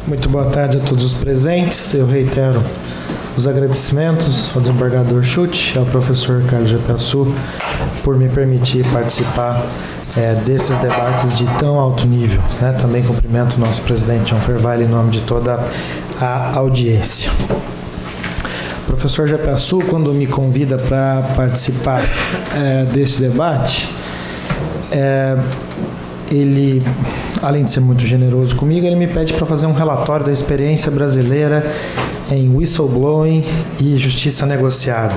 Muito boa tarde a todos os presentes. Eu reitero os agradecimentos ao desembargador Schutt, ao professor Carlos Japiaçu, por me permitir participar desses debates de tão alto nível. Também cumprimento o nosso presidente João Fervalli em nome de toda a audiência. O professor Japiaçu, quando me convida para participar desse debate, ele, além de ser muito generoso comigo, ele me pede para fazer um relatório da experiência brasileira em whistleblowing e justiça negociada.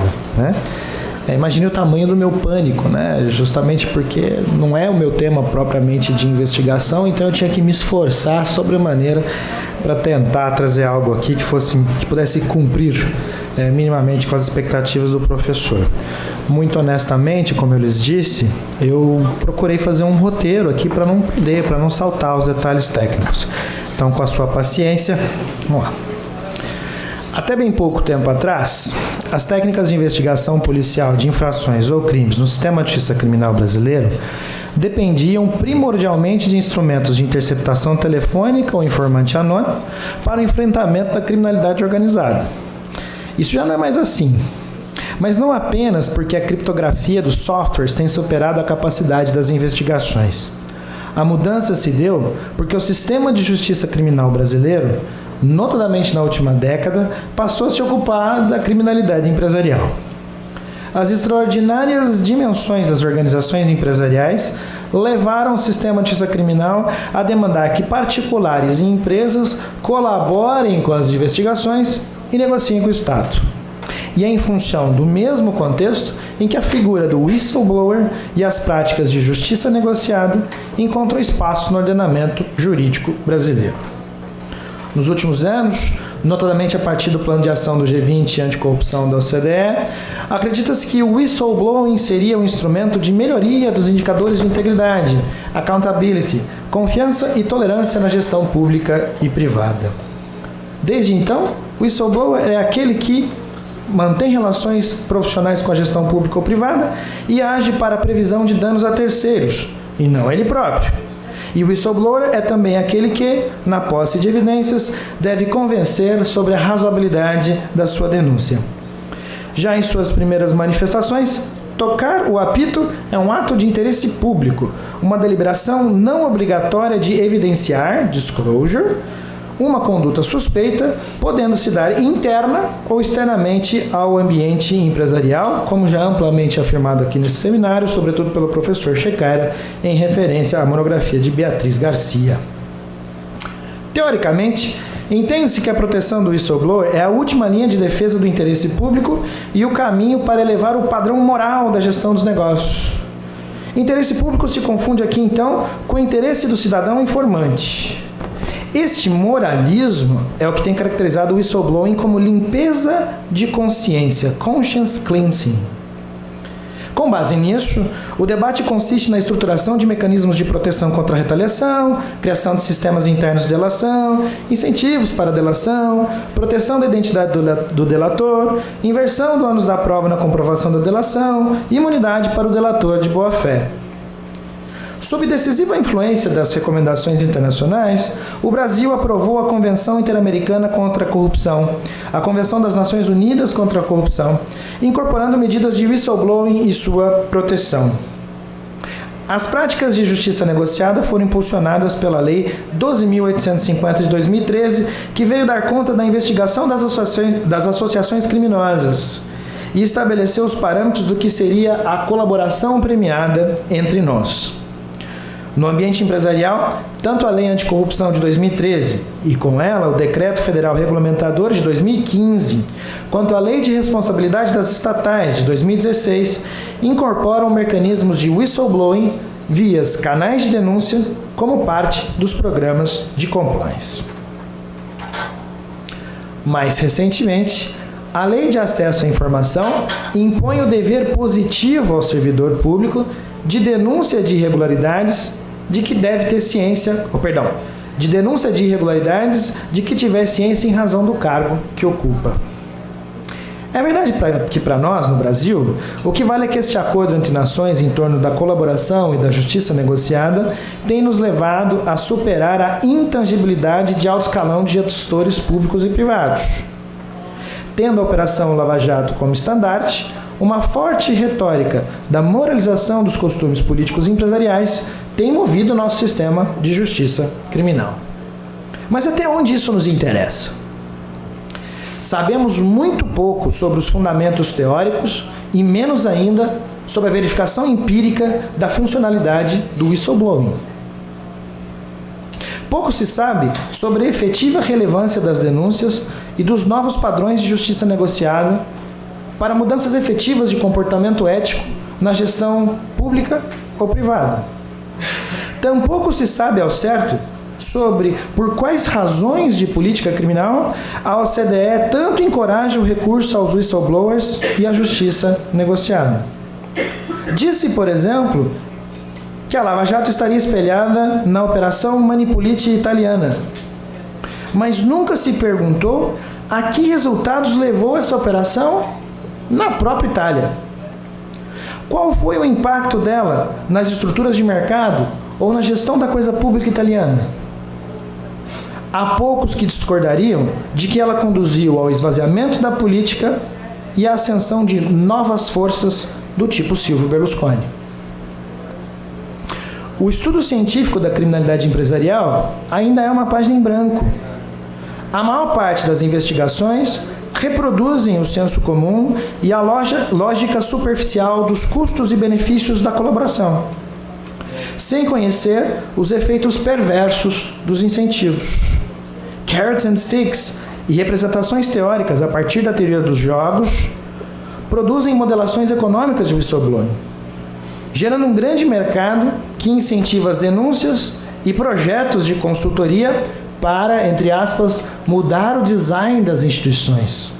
Imagine o tamanho do meu pânico, justamente porque não é o meu tema propriamente de investigação, então eu tinha que me esforçar sobremaneira para tentar trazer algo aqui que pudesse cumprir minimamente com as expectativas do professor. Muito honestamente, como eu lhes disse, eu procurei fazer um roteiro aqui para não perder, para não saltar os detalhes técnicos. Então, com a sua paciência, vamos lá. Até bem pouco tempo atrás, as técnicas de investigação policial de infrações ou crimes no sistema de justiça criminal brasileiro dependiam primordialmente de instrumentos de interceptação telefônica ou informante anônimo para o enfrentamento da criminalidade organizada. Isso já não é mais assim. Mas não apenas porque a criptografia dos softwares tem superado a capacidade das investigações. A mudança se deu porque o sistema de justiça criminal brasileiro, notadamente na última década, passou a se ocupar da criminalidade empresarial. As extraordinárias dimensões das organizações empresariais levaram o sistema de justiça criminal a demandar que particulares e empresas colaborem com as investigações e negociem com o Estado. E é em função do mesmo contexto em que a figura do whistleblower e as práticas de justiça negociada encontram espaço no ordenamento jurídico brasileiro. Nos últimos anos, notadamente a partir do plano de ação do G20 anticorrupção da OCDE, acredita-se que o whistleblowing seria um instrumento de melhoria dos indicadores de integridade, accountability, confiança e tolerância na gestão pública e privada. Desde então, o whistleblower é aquele que mantém relações profissionais com a gestão pública ou privada e age para a previsão de danos a terceiros, e não ele próprio. E o whistleblower é também aquele que, na posse de evidências, deve convencer sobre a razoabilidade da sua denúncia. Já em suas primeiras manifestações, tocar o apito é um ato de interesse público, uma deliberação não obrigatória de evidenciar, disclosure, uma conduta suspeita, podendo se dar interna ou externamente ao ambiente empresarial, como já amplamente afirmado aqui nesse seminário, sobretudo pelo professor Checara, em referência à monografia de Beatriz Garcia. Teoricamente, entende-se que a proteção do whistleblower é a última linha de defesa do interesse público e o caminho para elevar o padrão moral da gestão dos negócios. Interesse público se confunde aqui, então, com o interesse do cidadão informante. Este moralismo é o que tem caracterizado o whistleblowing como limpeza de consciência, conscience cleansing. Com base nisso, o debate consiste na estruturação de mecanismos de proteção contra a retaliação, criação de sistemas internos de delação, incentivos para a delação, proteção da identidade do delator, inversão do ônus da prova na comprovação da delação, imunidade para o delator de boa-fé. Sob decisiva influência das recomendações internacionais, o Brasil aprovou a Convenção Interamericana contra a Corrupção, a Convenção das Nações Unidas contra a Corrupção, incorporando medidas de whistleblowing e sua proteção. As práticas de justiça negociada foram impulsionadas pela Lei 12.850 de 2013, que veio dar conta da investigação das associações criminosas e estabeleceu os parâmetros do que seria a colaboração premiada entre nós. No ambiente empresarial, tanto a Lei Anticorrupção de 2013 e, com ela, o Decreto Federal Regulamentador de 2015, quanto a Lei de Responsabilidade das Estatais de 2016, incorporam mecanismos de whistleblowing via canais de denúncia como parte dos programas de compliance. Mais recentemente, a Lei de Acesso à Informação impõe o dever positivo ao servidor público de denúncia de irregularidades de que deve ter ciência, de denúncia de irregularidades de que tiver ciência em razão do cargo que ocupa. É verdade que para nós, no Brasil, o que vale é que este acordo entre nações em torno da colaboração e da justiça negociada tem nos levado a superar a intangibilidade de alto escalão de gestores públicos e privados. Tendo a Operação Lava Jato como estandarte, uma forte retórica da moralização dos costumes políticos e empresariais tem movido o nosso sistema de justiça criminal. Mas até onde isso nos interessa? Sabemos muito pouco sobre os fundamentos teóricos e menos ainda sobre a verificação empírica da funcionalidade do whistleblowing. Pouco se sabe sobre a efetiva relevância das denúncias e dos novos padrões de justiça negociada para mudanças efetivas de comportamento ético na gestão pública ou privada. Tampouco se sabe ao certo sobre por quais razões de política criminal a OCDE tanto encoraja o recurso aos whistleblowers e à justiça negociada. Disse, por exemplo, que a Lava Jato estaria espelhada na Operação Manipulite italiana, mas nunca se perguntou a que resultados levou essa operação na própria Itália. Qual foi o impacto dela nas estruturas de mercado ou na gestão da coisa pública italiana? Há poucos que discordariam de que ela conduziu ao esvaziamento da política e à ascensão de novas forças do tipo Silvio Berlusconi. O estudo científico da criminalidade empresarial ainda é uma página em branco. A maior parte das investigações reproduzem o senso comum e a lógica superficial dos custos e benefícios da colaboração, sem conhecer os efeitos perversos dos incentivos. Carrots and sticks e representações teóricas a partir da teoria dos jogos produzem modelações econômicas de whistleblowing, gerando um grande mercado que incentiva as denúncias e projetos de consultoria para, entre aspas, mudar o design das instituições.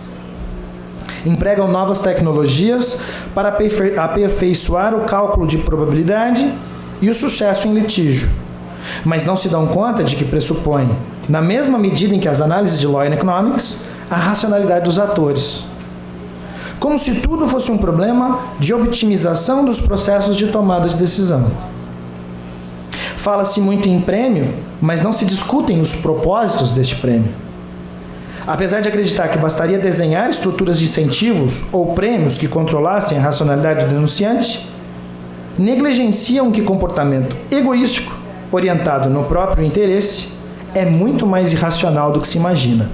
Empregam novas tecnologias para aperfeiçoar o cálculo de probabilidade e o sucesso em litígio, mas não se dão conta de que pressupõe, na mesma medida em que as análises de Law and Economics, a racionalidade dos atores. Como se tudo fosse um problema de optimização dos processos de tomada de decisão. Fala-se muito em prêmio, mas não se discutem os propósitos deste prêmio. Apesar de acreditar que bastaria desenhar estruturas de incentivos ou prêmios que controlassem a racionalidade do denunciante, negligenciam que comportamento egoístico, orientado no próprio interesse, é muito mais irracional do que se imagina.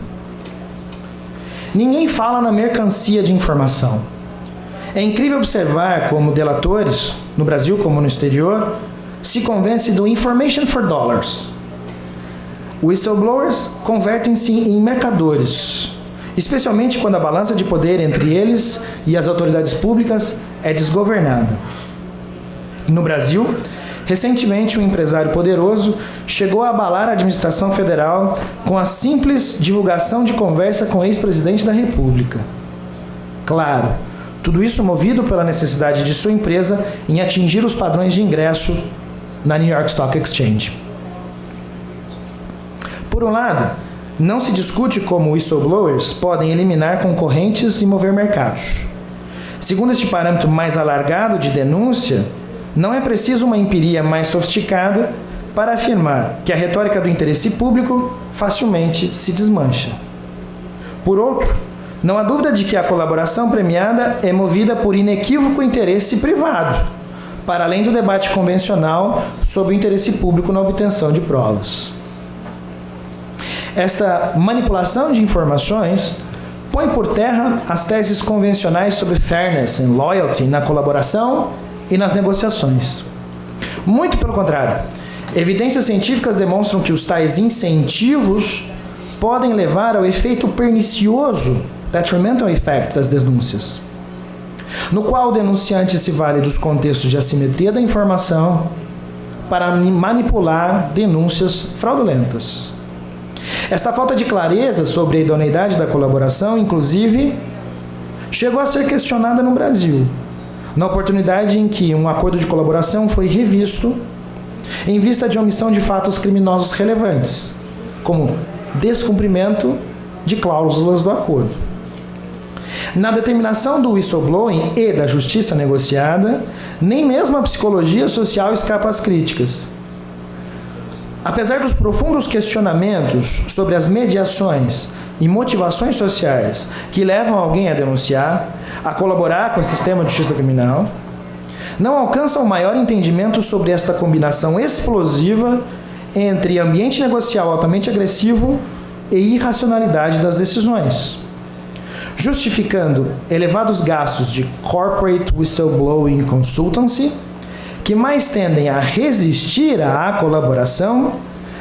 Ninguém fala na mercancia de informação. É incrível observar como delatores, no Brasil como no exterior, se convence do information for dollars. Whistleblowers convertem-se em mercadores, especialmente quando a balança de poder entre eles e as autoridades públicas é desgovernada. No Brasil, recentemente um empresário poderoso chegou a abalar a administração federal com a simples divulgação de conversa com o ex-presidente da República. Claro, tudo isso movido pela necessidade de sua empresa em atingir os padrões de ingresso na New York Stock Exchange. Por um lado, não se discute como whistleblowers podem eliminar concorrentes e mover mercados. Segundo este parâmetro mais alargado de denúncia, não é preciso uma empiria mais sofisticada para afirmar que a retórica do interesse público facilmente se desmancha. Por outro, não há dúvida de que a colaboração premiada é movida por inequívoco interesse privado, para além do debate convencional sobre o interesse público na obtenção de provas. Esta manipulação de informações põe por terra as teses convencionais sobre fairness e loyalty na colaboração e nas negociações. Muito pelo contrário, evidências científicas demonstram que os tais incentivos podem levar ao efeito pernicioso, detrimental effect, das denúncias, no qual o denunciante se vale dos contextos de assimetria da informação para manipular denúncias fraudulentas. Esta falta de clareza sobre a idoneidade da colaboração, inclusive, chegou a ser questionada no Brasil, na oportunidade em que um acordo de colaboração foi revisto em vista de omissão de fatos criminosos relevantes, como descumprimento de cláusulas do acordo. Na determinação do whistleblowing e da justiça negociada, nem mesmo a psicologia social escapa às críticas. Apesar dos profundos questionamentos sobre as mediações e motivações sociais que levam alguém a denunciar, a colaborar com o sistema de justiça criminal, não alcançam maior entendimento sobre esta combinação explosiva entre ambiente negocial altamente agressivo e irracionalidade das decisões, justificando elevados gastos de corporate whistleblowing consultancy, que mais tendem a resistir à colaboração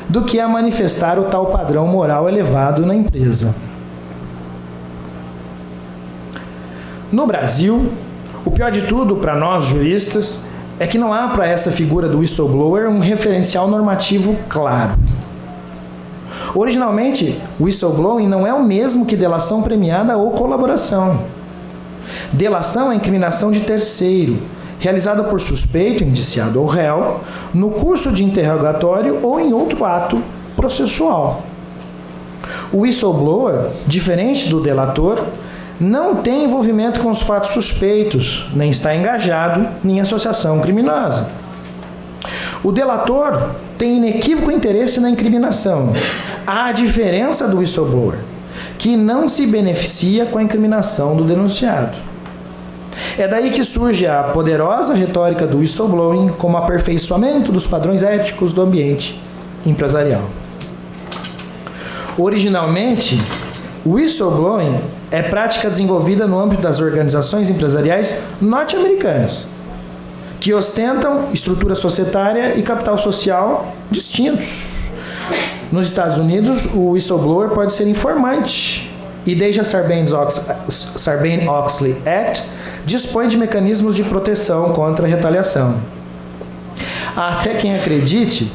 do que a manifestar o tal padrão moral elevado na empresa. No Brasil, o pior de tudo para nós juristas é que não há para essa figura do whistleblower um referencial normativo claro. Originalmente, whistleblowing não é o mesmo que delação premiada ou colaboração. Delação é incriminação de terceiro, realizada por suspeito, indiciado ou réu, no curso de interrogatório ou em outro ato processual. O whistleblower, diferente do delator, não tem envolvimento com os fatos suspeitos, nem está engajado em associação criminosa. O delator tem inequívoco interesse na incriminação, à diferença do whistleblower, que não se beneficia com a incriminação do denunciado. É daí que surge a poderosa retórica do whistleblowing como aperfeiçoamento dos padrões éticos do ambiente empresarial. Originalmente, o whistleblowing é prática desenvolvida no âmbito das organizações empresariais norte-americanas, que ostentam estrutura societária e capital social distintos. Nos Estados Unidos, o whistleblower pode ser informante, e desde a Sarbanes-Oxley Act, dispõe de mecanismos de proteção contra a retaliação. Há até quem acredite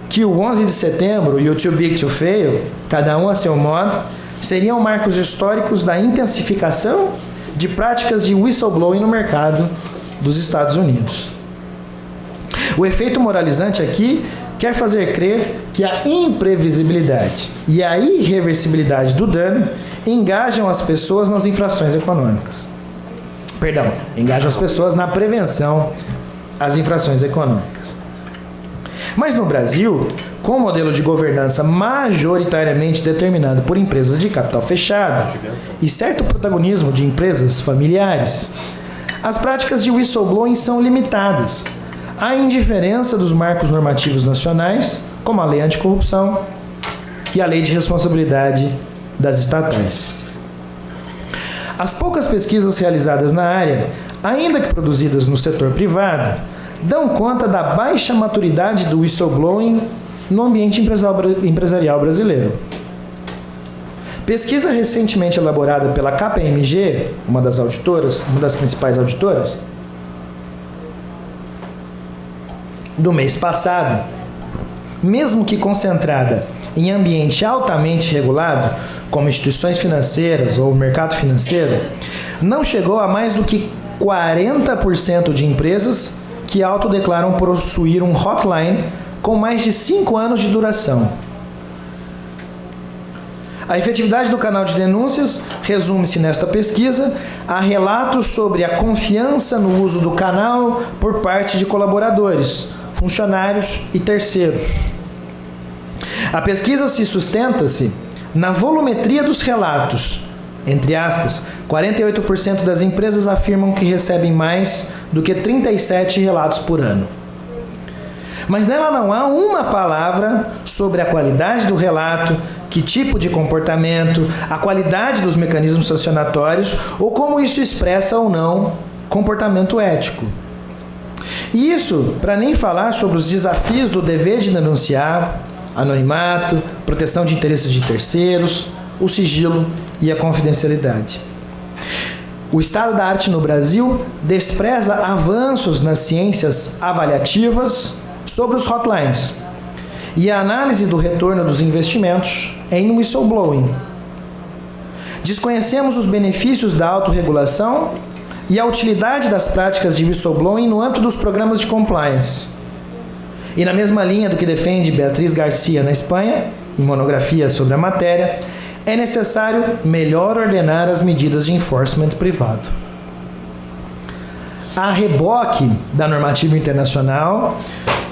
que o 11 de setembro e o Too Big to Fail, cada um a seu modo, seriam marcos históricos da intensificação de práticas de whistleblowing no mercado dos Estados Unidos. O efeito moralizante aqui quer fazer crer que a imprevisibilidade e a irreversibilidade do dano engajam as pessoas nas infrações econômicas. Engajam as pessoas na prevenção às infrações econômicas. Mas no Brasil, com o modelo de governança majoritariamente determinado por empresas de capital fechado e certo protagonismo de empresas familiares, as práticas de whistleblowing são limitadas, à indiferença dos marcos normativos nacionais, como a Lei Anticorrupção e a Lei de Responsabilidade das Estatais. As poucas pesquisas realizadas na área, ainda que produzidas no setor privado, dão conta da baixa maturidade do whistleblowing no ambiente empresarial brasileiro. Pesquisa recentemente elaborada pela KPMG, uma das principais auditoras, do mês passado, mesmo que concentrada em ambiente altamente regulado, como instituições financeiras ou mercado financeiro, não chegou a mais do que 40% de empresas que autodeclaram possuir um hotline com mais de 5 anos de duração. A efetividade do canal de denúncias resume-se nesta pesquisa a relatos sobre a confiança no uso do canal por parte de colaboradores, funcionários e terceiros. A pesquisa se sustenta-se na volumetria dos relatos. Entre aspas, 48% das empresas afirmam que recebem mais do que 37 relatos por ano. Mas nela não há uma palavra sobre a qualidade do relato, que tipo de comportamento, a qualidade dos mecanismos sancionatórios ou como isso expressa ou não comportamento ético. E isso para nem falar sobre os desafios do dever de denunciar, anonimato, proteção de interesses de terceiros, o sigilo e a confidencialidade. O estado da arte no Brasil despreza avanços nas ciências avaliativas sobre os hotlines e a análise do retorno dos investimentos em whistleblowing. Desconhecemos os benefícios da autorregulação e a utilidade das práticas de whistleblowing no âmbito dos programas de compliance. E na mesma linha do que defende Beatriz Garcia na Espanha, em monografia sobre a matéria, é necessário melhor ordenar as medidas de enforcement privado. A reboque da normativa internacional,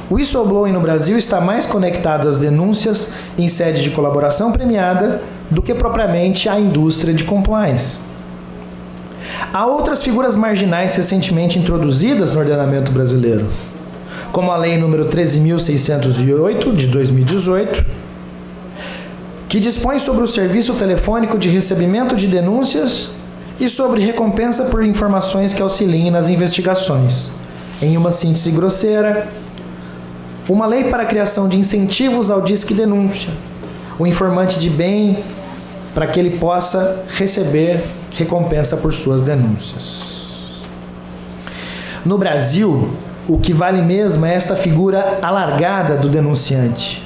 o whistleblowing no Brasil está mais conectado às denúncias em sede de colaboração premiada do que propriamente à indústria de compliance. Há outras figuras marginais recentemente introduzidas no ordenamento brasileiro, como a Lei nº 13.608, de 2018, que dispõe sobre o serviço telefônico de recebimento de denúncias e sobre recompensa por informações que auxiliem nas investigações. Em uma síntese grosseira, uma lei para a criação de incentivos ao disque denúncia, o informante de bem, para que ele possa receber recompensa por suas denúncias. No Brasil, o que vale mesmo é esta figura alargada do denunciante.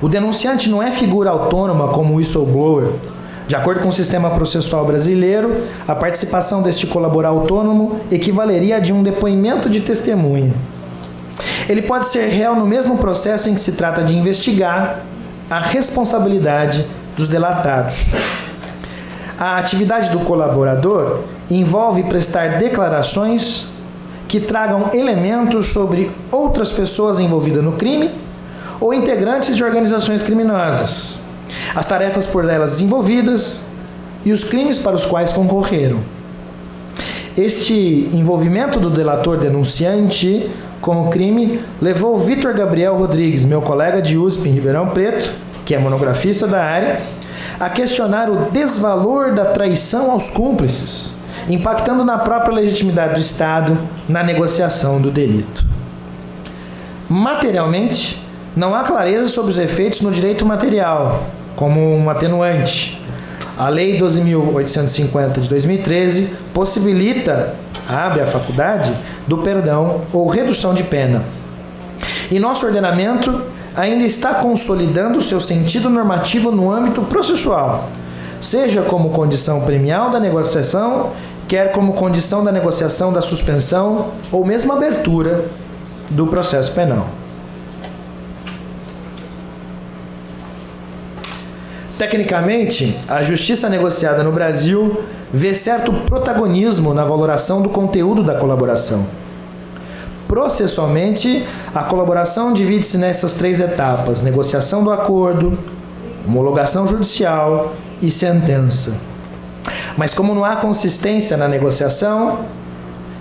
O denunciante não é figura autônoma como o whistleblower. De acordo com o sistema processual brasileiro, a participação deste colaborador autônomo equivaleria a de um depoimento de testemunha. Ele pode ser réu no mesmo processo em que se trata de investigar a responsabilidade dos delatados. A atividade do colaborador envolve prestar declarações que tragam elementos sobre outras pessoas envolvidas no crime ou integrantes de organizações criminosas, as tarefas por elas desenvolvidas e os crimes para os quais concorreram. Este envolvimento do delator denunciante com o crime levou Vitor Gabriel Rodrigues, meu colega de USP em Ribeirão Preto, que é monografista da área, a questionar o desvalor da traição aos cúmplices, impactando na própria legitimidade do Estado na negociação do delito. Materialmente, não há clareza sobre os efeitos no direito material, como um atenuante. A Lei 12.850 de 2013 possibilita, abre a faculdade, do perdão ou redução de pena. E nosso ordenamento ainda está consolidando seu sentido normativo no âmbito processual, seja como condição premial da negociação, quer como condição da negociação da suspensão ou mesmo abertura do processo penal. Tecnicamente, a justiça negociada no Brasil vê certo protagonismo na valoração do conteúdo da colaboração. Processualmente, a colaboração divide-se nessas três etapas: negociação do acordo, homologação judicial e sentença. Mas como não há consistência na negociação,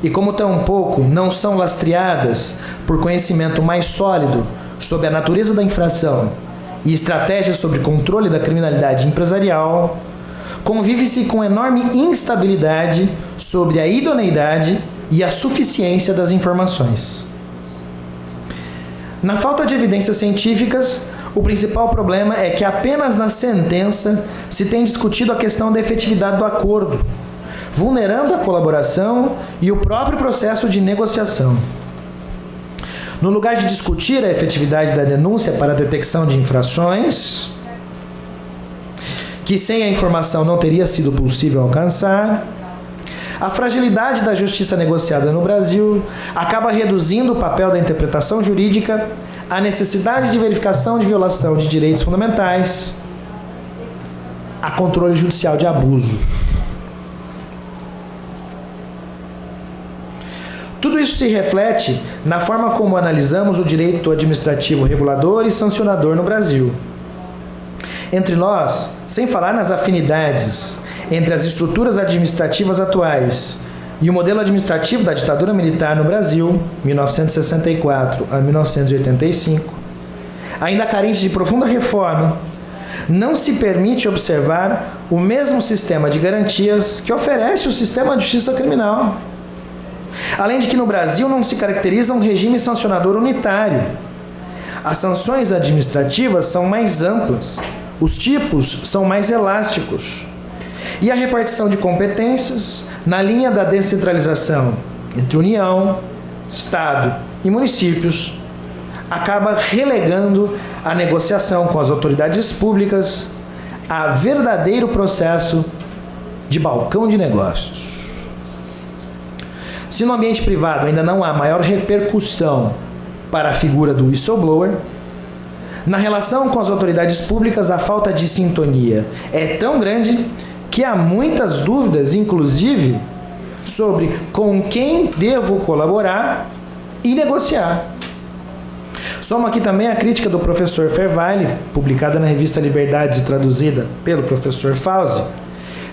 e como tampouco não são lastreadas por conhecimento mais sólido sobre a natureza da infração e estratégias sobre controle da criminalidade empresarial, convive-se com enorme instabilidade sobre a idoneidade e a suficiência das informações. Na falta de evidências científicas, o principal problema é que apenas na sentença se tem discutido a questão da efetividade do acordo, vulnerando a colaboração e o próprio processo de negociação. No lugar de discutir a efetividade da denúncia para a detecção de infrações, que sem a informação não teria sido possível alcançar, a fragilidade da justiça negociada no Brasil acaba reduzindo o papel da interpretação jurídica à necessidade de verificação de violação de direitos fundamentais, a controle judicial de abusos. Tudo isso se reflete na forma como analisamos o direito administrativo regulador e sancionador no Brasil. Entre nós, sem falar nas afinidades entre as estruturas administrativas atuais e o modelo administrativo da ditadura militar no Brasil, 1964 a 1985, ainda carente de profunda reforma, não se permite observar o mesmo sistema de garantias que oferece o sistema de justiça criminal. Além de que no Brasil não se caracteriza um regime sancionador unitário. As sanções administrativas são mais amplas, os tipos são mais elásticos. E a repartição de competências, na linha da descentralização entre União, Estado e municípios, acaba relegando a negociação com as autoridades públicas a verdadeiro processo de balcão de negócios. Se no ambiente privado ainda não há maior repercussão para a figura do whistleblower. Na relação com as autoridades públicas, a falta de sintonia é tão grande que há muitas dúvidas, inclusive, sobre com quem devo colaborar e negociar. Soma aqui também a crítica do professor Fervalli, publicada na revista Liberdades e traduzida pelo professor Fauzi,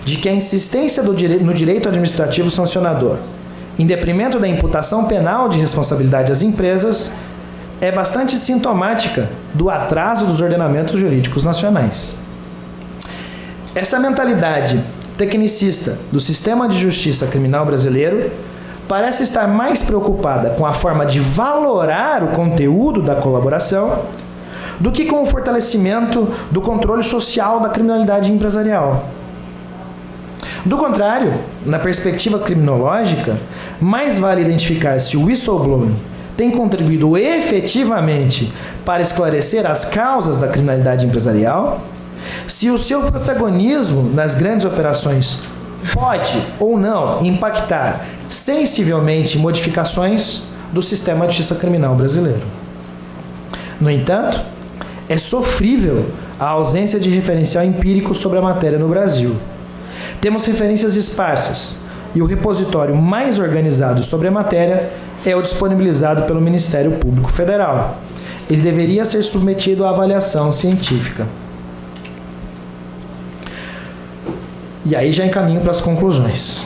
de que a insistência no direito administrativo sancionador, em detrimento da imputação penal de responsabilidade às empresas, é bastante sintomática do atraso dos ordenamentos jurídicos nacionais. Essa mentalidade tecnicista do sistema de justiça criminal brasileiro parece estar mais preocupada com a forma de valorar o conteúdo da colaboração do que com o fortalecimento do controle social da criminalidade empresarial. Do contrário, na perspectiva criminológica, mais vale identificar se o whistleblowing tem contribuído efetivamente para esclarecer as causas da criminalidade empresarial, se o seu protagonismo nas grandes operações pode ou não impactar sensivelmente modificações do sistema de justiça criminal brasileiro. No entanto, é sofrível a ausência de referencial empírico sobre a matéria no Brasil. Temos referências esparsas e o repositório mais organizado sobre a matéria é o disponibilizado pelo Ministério Público Federal. Ele deveria ser submetido à avaliação científica. E aí já encaminho para as conclusões.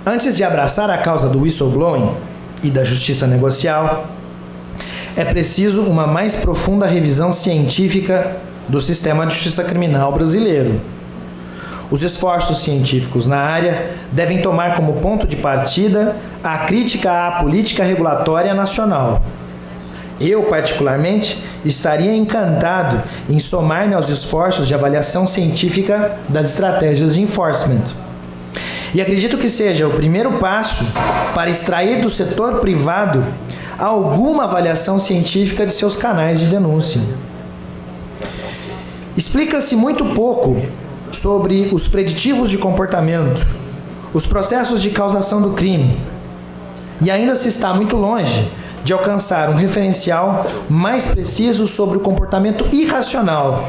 Antes de abraçar a causa do whistleblowing e da justiça negocial, é preciso uma mais profunda revisão científica do sistema de justiça criminal brasileiro. Os esforços científicos na área devem tomar como ponto de partida a crítica à política regulatória nacional. Eu, particularmente, estaria encantado em somar-me aos esforços de avaliação científica das estratégias de enforcement. E acredito que seja o primeiro passo para extrair do setor privado alguma avaliação científica de seus canais de denúncia. Explica-se muito pouco sobre os preditivos de comportamento, os processos de causação do crime, e ainda se está muito longe de alcançar um referencial mais preciso sobre o comportamento irracional.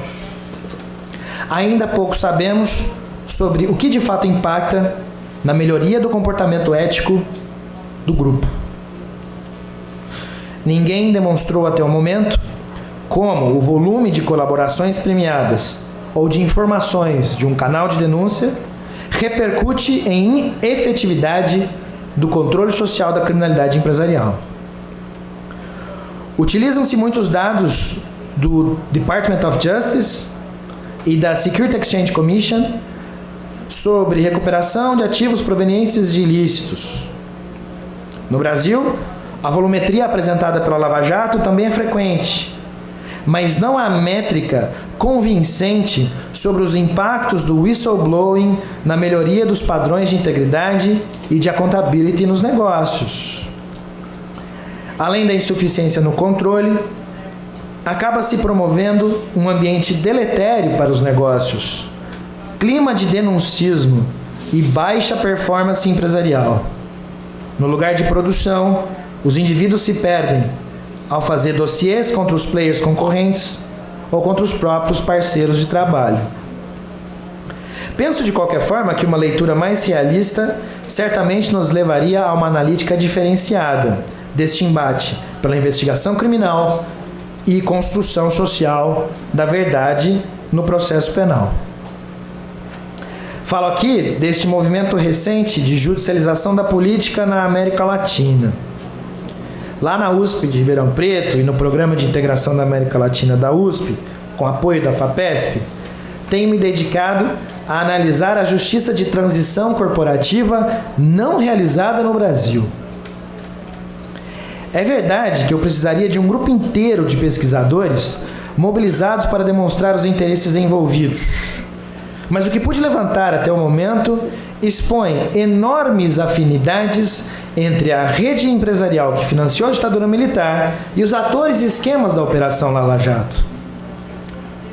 Ainda pouco sabemos sobre o que de fato impacta na melhoria do comportamento ético do grupo. Ninguém demonstrou até o momento como o volume de colaborações premiadas ou de informações de um canal de denúncia repercute em efetividade do controle social da criminalidade empresarial. Utilizam-se muitos dados do Department of Justice e da Security Exchange Commission sobre recuperação de ativos provenientes de ilícitos. No Brasil, a volumetria apresentada pela Lava Jato também é frequente, mas não há métrica convincente sobre os impactos do whistleblowing na melhoria dos padrões de integridade e de accountability nos negócios. Além da insuficiência no controle, acaba se promovendo um ambiente deletério para os negócios, clima de denuncismo e baixa performance empresarial. No lugar de produção, os indivíduos se perdem ao fazer dossiês contra os players concorrentes ou contra os próprios parceiros de trabalho. Penso de qualquer forma que uma leitura mais realista certamente nos levaria a uma analítica diferenciada deste embate pela investigação criminal e construção social da verdade no processo penal. Falo aqui deste movimento recente de judicialização da política na América Latina. Lá na USP de Ribeirão Preto e no Programa de Integração da América Latina da USP, com apoio da FAPESP, tenho me dedicado a analisar a justiça de transição corporativa não realizada no Brasil. É verdade que eu precisaria de um grupo inteiro de pesquisadores mobilizados para demonstrar os interesses envolvidos. Mas o que pude levantar até o momento expõe enormes afinidades entre a rede empresarial que financiou a ditadura militar e os atores e esquemas da Operação Lava Jato.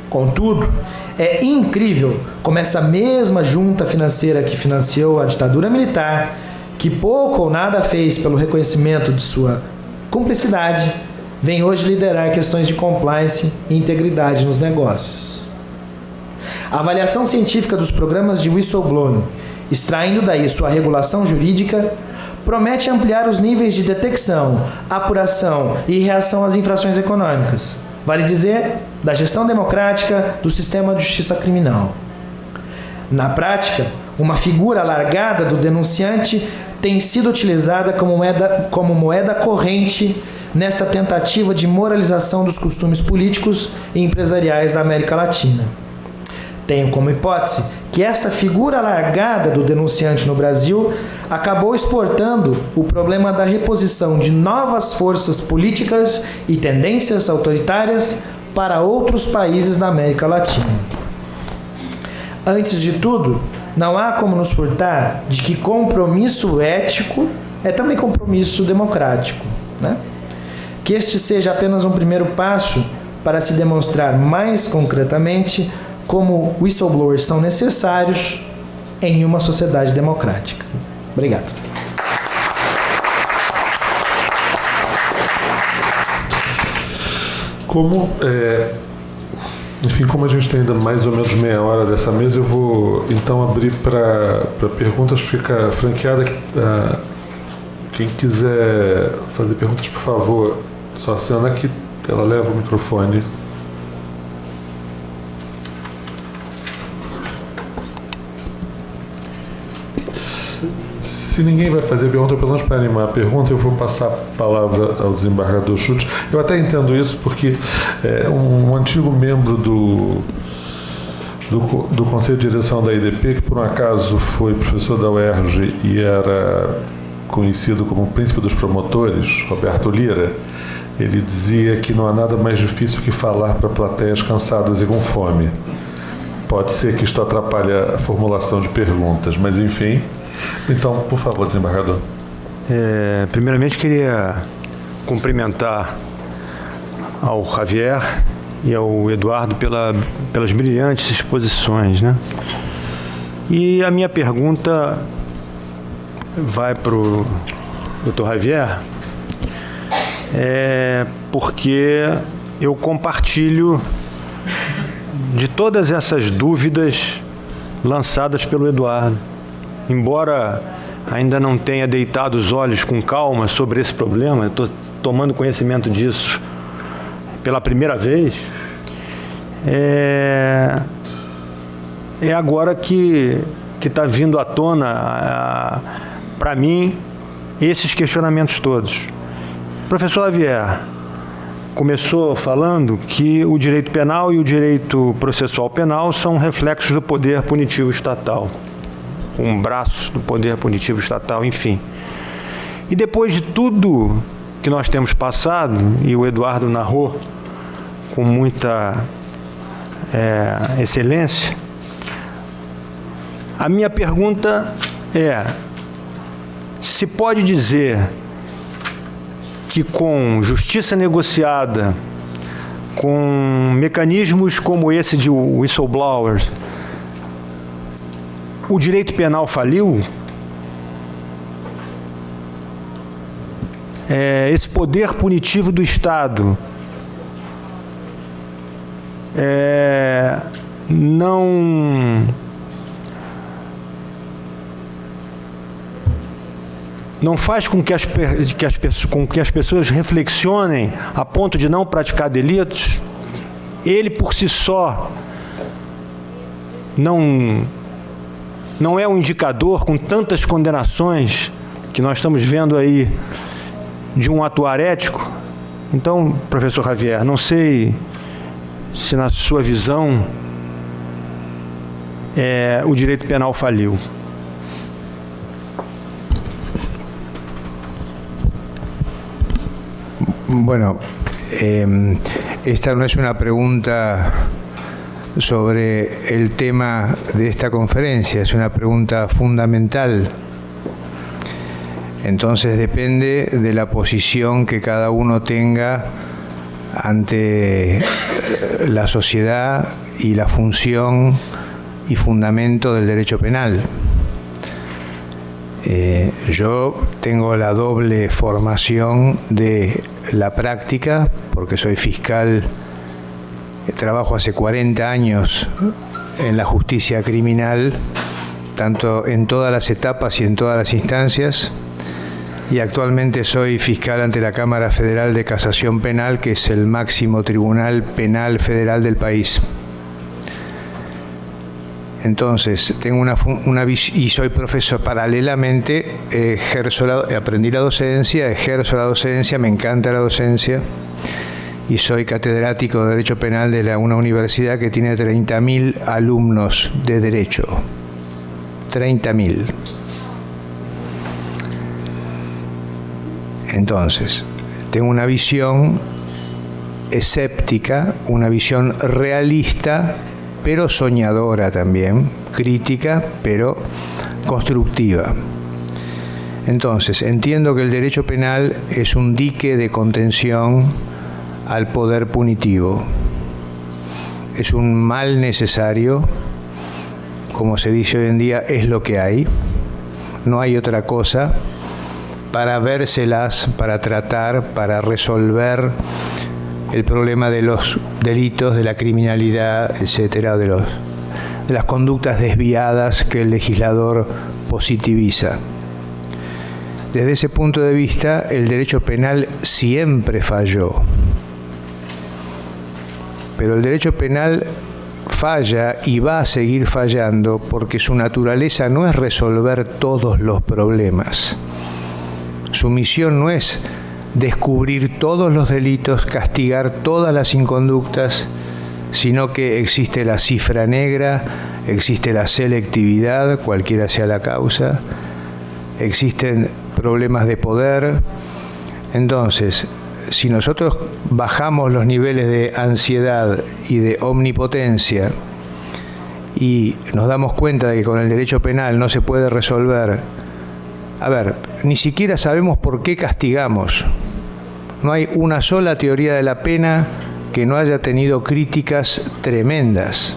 Contudo, é incrível como essa mesma junta financeira que financiou a ditadura militar que pouco ou nada fez pelo reconhecimento de sua cumplicidade, vem hoje liderar questões de compliance e integridade nos negócios. A avaliação científica dos programas de whistleblowing, extraindo daí sua regulação jurídica, promete ampliar os níveis de detecção, apuração e reação às infrações econômicas, vale dizer, da gestão democrática do sistema de justiça criminal. Na prática, uma figura alargada do denunciante tem sido utilizada como moeda corrente nesta tentativa de moralização dos costumes políticos e empresariais da América Latina. Tenho como hipótese que esta figura alargada do denunciante no Brasil acabou exportando o problema da reposição de novas forças políticas e tendências autoritárias para outros países da América Latina. Antes de tudo, não há como nos furtar de que compromisso ético é também compromisso democrático, né? Que este seja apenas um primeiro passo para se demonstrar mais concretamente como whistleblowers são necessários em uma sociedade democrática. Obrigado. Como a gente tem ainda mais ou menos meia hora dessa mesa, eu vou então abrir para perguntas. Fica franqueada. Quem quiser fazer perguntas, por favor, só acena que ela leva o microfone. Se ninguém vai fazer pergunta, pelo menos para animar a pergunta, eu vou passar a palavra ao desembargador Schultz. Eu até entendo isso porque um antigo membro do Conselho de Direção da IDP, que por um acaso foi professor da UERJ e era conhecido como o príncipe dos promotores, Roberto Lira, ele dizia que não há nada mais difícil que falar para plateias cansadas e com fome. Pode ser que isto atrapalhe a formulação de perguntas, mas enfim. Então, por favor, desembargador. Primeiramente, queria cumprimentar ao Javier e ao Eduardo pelas brilhantes exposições, né? E a minha pergunta vai para o Dr. Javier, porque eu compartilho de todas essas dúvidas lançadas pelo Eduardo. Embora ainda não tenha deitado os olhos com calma sobre esse problema, estou tomando conhecimento disso pela primeira vez, é agora que está vindo à tona, para mim, esses questionamentos todos. Professor Javier começou falando que o direito penal e o direito processual penal são reflexos do poder punitivo estatal. Um braço do poder punitivo estatal, enfim. E depois de tudo que nós temos passado, e o Eduardo narrou com muita excelência, a minha pergunta se pode dizer que com justiça negociada, com mecanismos como esse de whistleblowers, o direito penal faliu? Esse poder punitivo do Estado não faz com que as pessoas reflexionem a ponto de não praticar delitos? Ele, por si só, não é um indicador, com tantas condenações que nós estamos vendo aí, de um atuar ético? Então, professor Javier, não sei se na sua visão o direito penal faliu. Bueno, esta no es una pregunta sobre el tema de esta conferencia, es una pregunta fundamental. Entonces depende de la posición que cada uno tenga ante la sociedad y la función y fundamento del derecho penal. Yo tengo la doble formación de la práctica, porque soy fiscal, trabajo hace 40 años en la justicia criminal, tanto en todas las etapas y en todas las instancias, y actualmente soy fiscal ante la Cámara Federal de Casación Penal, que es el máximo tribunal penal federal del país. Entonces, tengo una visión, y soy profesor paralelamente, aprendí la docencia, ejerzo la docencia, me encanta la docencia, y soy catedrático de Derecho Penal de una universidad que tiene 30.000 alumnos de Derecho. 30.000. Entonces, tengo una visión escéptica, una visión realista, pero soñadora también, crítica, pero constructiva. Entonces, entiendo que el derecho penal es un dique de contención al poder punitivo. Es un mal necesario, como se dice hoy en día, es lo que hay. No hay otra cosa para vérselas, para tratar, para resolver el problema de los delitos, de la criminalidad, etcétera, de las conductas desviadas que el legislador positiviza. Desde ese punto de vista, el derecho penal siempre falló. Pero el derecho penal falla y va a seguir fallando porque su naturaleza no es resolver todos los problemas. Su misión no es descubrir todos los delitos, castigar todas las inconductas, sino que existe la cifra negra, existe la selectividad, cualquiera sea la causa, existen problemas de poder. Entonces, si nosotros bajamos los niveles de ansiedad y de omnipotencia y nos damos cuenta de que con el derecho penal no se puede resolver, ni siquiera sabemos por qué castigamos. No hay una sola teoría de la pena que no haya tenido críticas tremendas,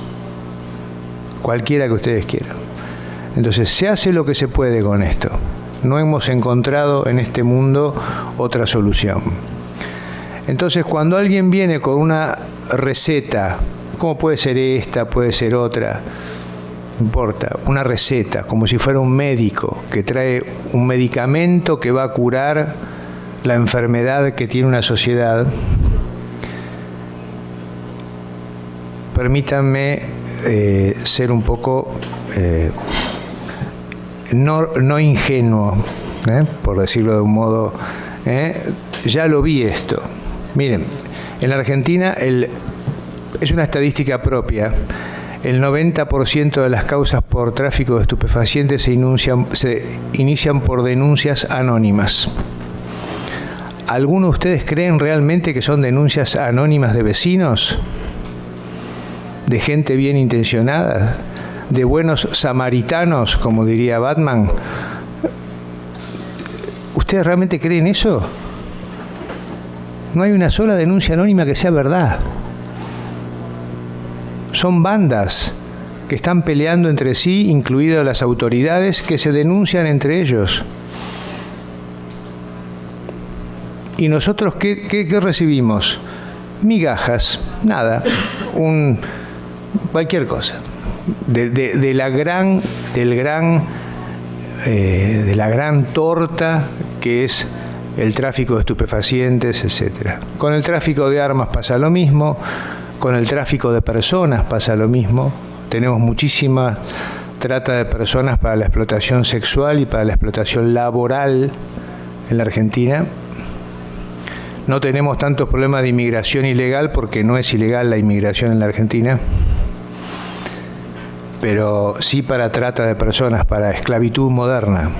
cualquiera que ustedes quieran. Entonces, se hace lo que se puede con esto. No hemos encontrado en este mundo otra solución. Entonces, cuando alguien viene con una receta, ¿cómo puede ser esta, puede ser otra? No importa, una receta, como si fuera un médico que trae un medicamento que va a curar la enfermedad que tiene una sociedad. Permítanme ser un poco no ingenuo, por decirlo de un modo, ya lo vi esto. Miren, en la Argentina es una estadística propia. El 90% de las causas por tráfico de estupefacientes se inician por denuncias anónimas. ¿Algunos de ustedes creen realmente que son denuncias anónimas de vecinos? ¿De gente bien intencionada? ¿De buenos samaritanos, como diría Batman? ¿Ustedes realmente creen eso? No hay una sola denuncia anónima que sea verdad. Son bandas que están peleando entre sí, incluidas las autoridades, que se denuncian entre ellos. ¿Y nosotros qué recibimos? Migajas, nada, cualquier cosa. De la gran torta que es el tráfico de estupefacientes, etcétera. Con el tráfico de armas pasa lo mismo, con el tráfico de personas pasa lo mismo. Tenemos muchísima trata de personas para la explotación sexual y para la explotación laboral en la Argentina. No tenemos tantos problemas de inmigración ilegal porque no es ilegal la inmigración en la Argentina, pero sí para trata de personas, para esclavitud moderna.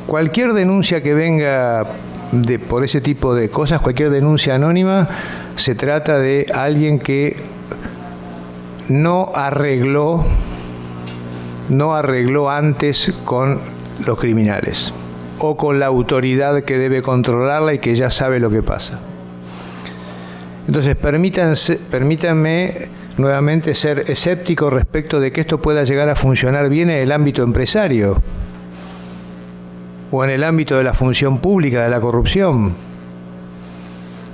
Cualquier denuncia que venga por ese tipo de cosas, cualquier denuncia anónima, se trata de alguien que no arregló antes con los criminales o con la autoridad que debe controlarla y que ya sabe lo que pasa. Entonces, permítanme nuevamente ser escéptico respecto de que esto pueda llegar a funcionar bien en el ámbito empresario o en el ámbito de la función pública, de la corrupción.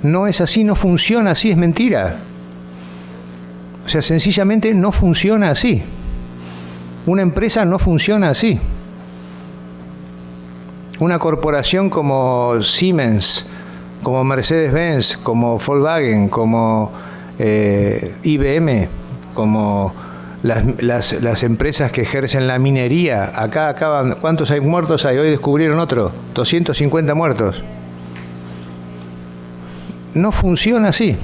No es así, no funciona así, es mentira. O sea, sencillamente no funciona así. Una empresa no funciona así. Una corporación como Siemens, como Mercedes-Benz, como Volkswagen, como IBM, como las empresas que ejercen la minería, acá acaban, ¿cuántos hay muertos hay? Hoy descubrieron otro, 250 muertos. No funciona así.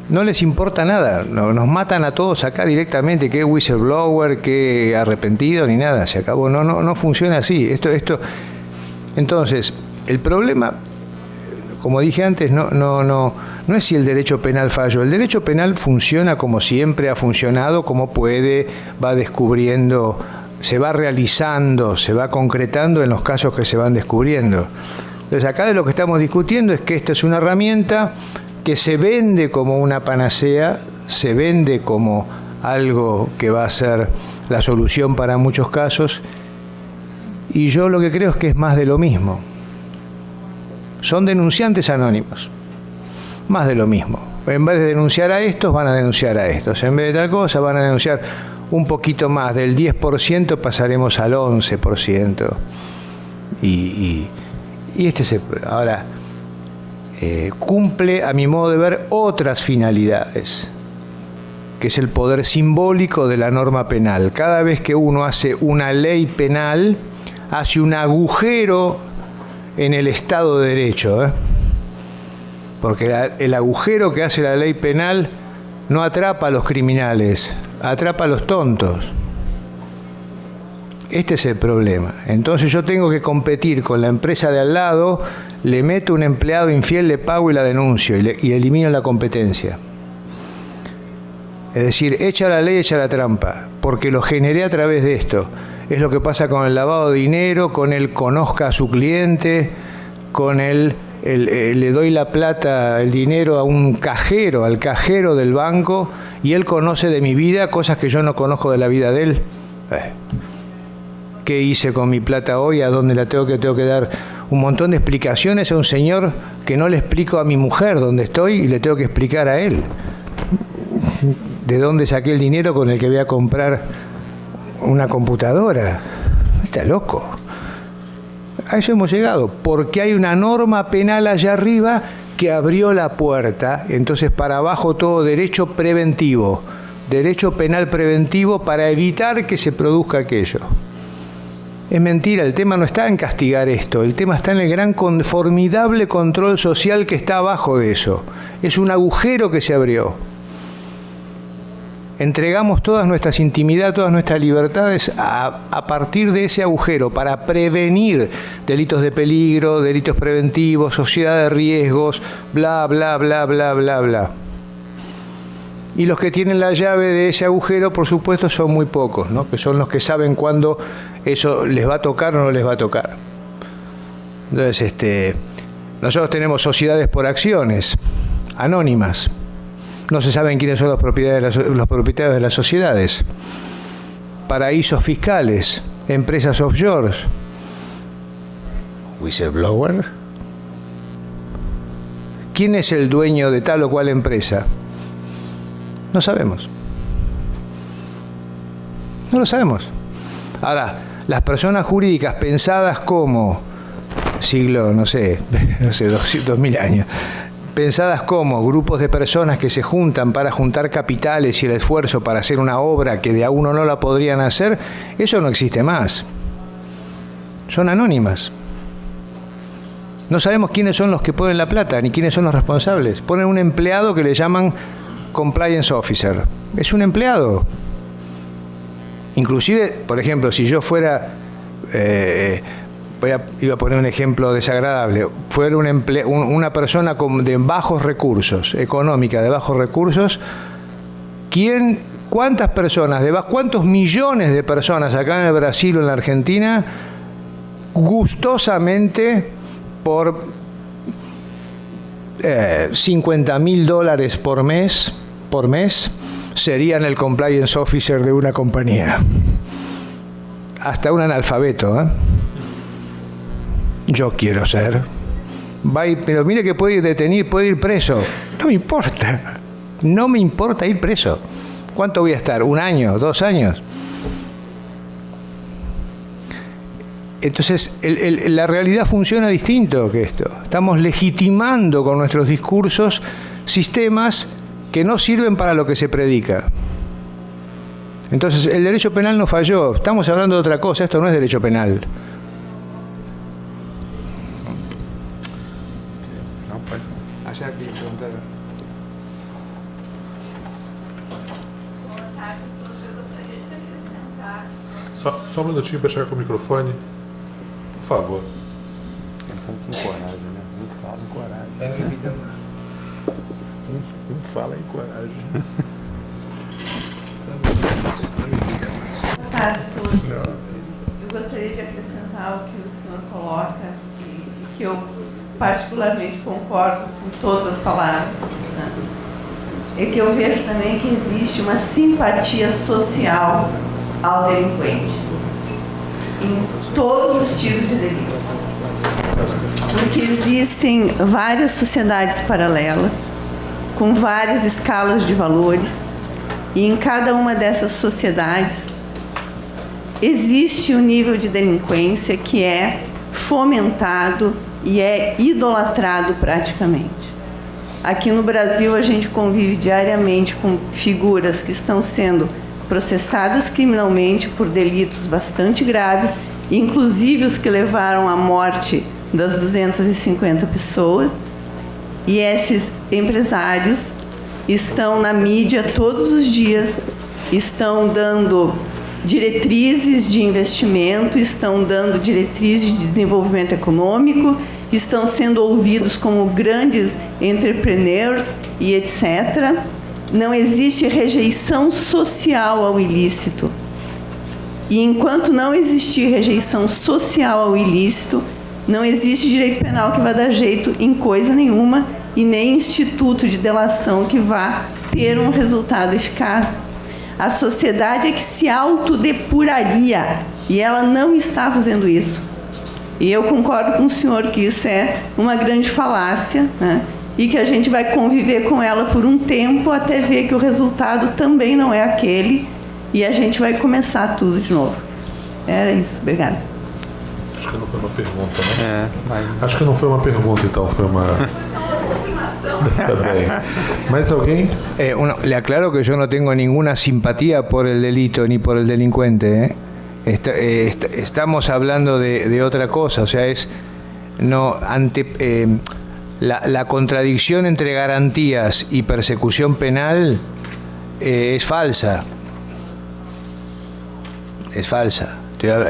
No les importa nada, nos matan a todos acá directamente, que whistleblower, que arrepentido, ni nada, se acabó. No funciona así. Esto. Entonces, el problema, como dije antes, no es si el derecho penal falló. El derecho penal funciona como siempre ha funcionado, como puede, va descubriendo, se va realizando, se va concretando en los casos que se van descubriendo. Entonces, acá de lo que estamos discutiendo es que esta es una herramienta que se vende como una panacea, se vende como algo que va a ser la solución para muchos casos, y yo lo que creo es que es más de lo mismo. Son denunciantes anónimos, más de lo mismo. En vez de denunciar a estos, van a denunciar a estos. En vez de tal cosa, van a denunciar un poquito más. Del 10% pasaremos al 11%. Y este es el... Ahora... cumple, a mi modo de ver, otras finalidades, que es el poder simbólico de la norma penal. Cada vez que uno hace una ley penal, hace un agujero en el Estado de Derecho, porque el agujero que hace la ley penal no atrapa a los criminales, atrapa a los tontos. Este es el problema. Entonces yo tengo que competir con la empresa de al lado, le meto un empleado infiel, le pago y la denuncio y elimino la competencia. Es decir, echa la ley, echa la trampa, porque lo generé a través de esto. Es lo que pasa con el lavado de dinero, con el conozca a su cliente, con el le doy la plata, el dinero a un cajero, al cajero del banco, y él conoce de mi vida cosas que yo no conozco de la vida de él. ¿Qué hice con mi plata hoy? ¿A dónde la tengo que dar? Un montón de explicaciones a un señor que no le explico a mi mujer dónde estoy y le tengo que explicar a él. ¿De dónde saqué el dinero con el que voy a comprar una computadora? Está loco. A eso hemos llegado, porque hay una norma penal allá arriba que abrió la puerta. Entonces para abajo todo derecho preventivo, derecho penal preventivo para evitar que se produzca aquello. Es mentira, el tema no está en castigar esto, el tema está en el gran formidable control social que está abajo de eso. Es un agujero que se abrió. Entregamos todas nuestras intimidades, todas nuestras libertades a partir de ese agujero para prevenir delitos de peligro, delitos preventivos, sociedad de riesgos, bla, bla, bla, bla, bla, bla. Y los que tienen la llave de ese agujero, por supuesto, son muy pocos, ¿no? Que son los que saben cuándo eso les va a tocar o no les va a tocar. Entonces, nosotros tenemos sociedades por acciones, anónimas. No se saben quiénes son los propietarios de las sociedades. Paraísos fiscales, empresas offshore. Whistleblower. ¿Quién es el dueño de tal o cual empresa? No sabemos. No lo sabemos. Ahora, las personas jurídicas pensadas como siglo, no sé, 2000 años, pensadas como grupos de personas que se juntan para juntar capitales y el esfuerzo para hacer una obra que de a uno no la podrían hacer, eso no existe más. Son anónimas. No sabemos quiénes son los que ponen la plata, ni quiénes son los responsables. Ponen un empleado que le llaman compliance officer. Es un empleado. Inclusive, por ejemplo, si yo fuera, iba a poner un ejemplo desagradable, fuera una persona de bajos recursos, económica de bajos recursos, ¿cuántas personas, cuántos millones de personas acá en el Brasil o en la Argentina, gustosamente por $50.000 por mes, por mes serían el compliance officer de una compañía. Hasta un analfabeto, ¿eh? Yo quiero ser. Pero mire que puede ir detenido, puede ir preso. No me importa. No me importa ir preso. ¿Cuánto voy a estar? ¿1 año? ¿2 años? Entonces, la realidad funciona distinto que esto. Estamos legitimando con nuestros discursos sistemas que no sirven para lo que se predica. Entonces, el derecho penal no falló. Estamos hablando de otra cosa. Esto no es derecho penal. Só um minutinho para chegar com o microfone. Por favor. Com coragem, né? Não fala em coragem. Não fala em coragem. Boa tarde a todos. Eu gostaria de acrescentar o que o senhor coloca e que eu particularmente concordo com todas as palavras, né? É que eu vejo também que existe uma simpatia social ao delinquente em todos os tipos de delitos, porque existem várias sociedades paralelas com várias escalas de valores, e em cada uma dessas sociedades existe um nível de delinquência que é fomentado e é idolatrado praticamente. Aqui no Brasil a gente convive diariamente com figuras que estão sendo processadas criminalmente por delitos bastante graves, inclusive os que levaram à morte das 250 pessoas, e esses empresários estão na mídia todos os dias, estão dando diretrizes de investimento, estão dando diretrizes de desenvolvimento econômico, estão sendo ouvidos como grandes entrepreneurs e etc. Não existe rejeição social ao ilícito. E enquanto não existir rejeição social ao ilícito, não existe direito penal que vá dar jeito em coisa nenhuma e nem instituto de delação que vá ter um resultado eficaz. A sociedade é que se autodepuraria e ela não está fazendo isso. E eu concordo com o senhor que isso é uma grande falácia, né? E que a gente vai conviver com ela por um tempo até ver que o resultado também não é aquele e a gente vai começar tudo de novo. Era isso. Obrigada. Acho que não foi uma pergunta, né? Acho que não foi uma pergunta, então. Foi uma... Está bem. ¿Más alguien? Le aclaro que yo no tengo ninguna simpatía por el delito ni por el delincuente. Estamos hablando de otra cosa. O sea, es no ante la contradicción entre garantías y persecución penal es falsa. Es falsa.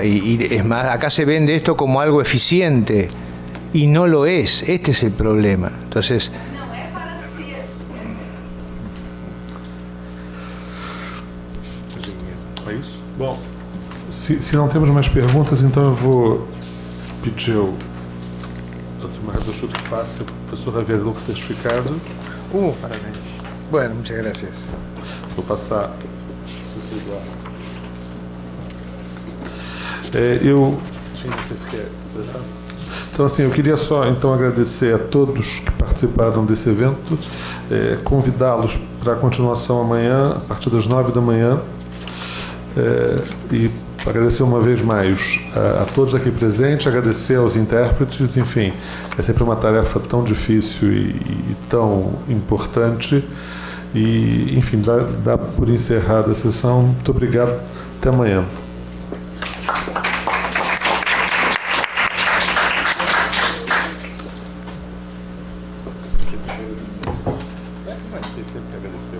Y es más, acá se vende esto como algo eficiente y no lo es. Este es el problema. Entonces, é isso? Bom, se não temos mais perguntas, então eu vou pedir ao Tomás do Chuto que passe o professor Javier Lucas certificado. parabéns. Bueno, muchas gracias. Vou passar. Então, assim, eu queria só então agradecer a todos que participaram desse evento, convidá-los para a continuação amanhã, a partir das 9 da manhã, e agradecer uma vez mais a todos aqui presentes, agradecer aos intérpretes, enfim, é sempre uma tarefa tão difícil e tão importante, e, enfim, dá por encerrada a sessão. Muito obrigado, até amanhã. Sempre agradecer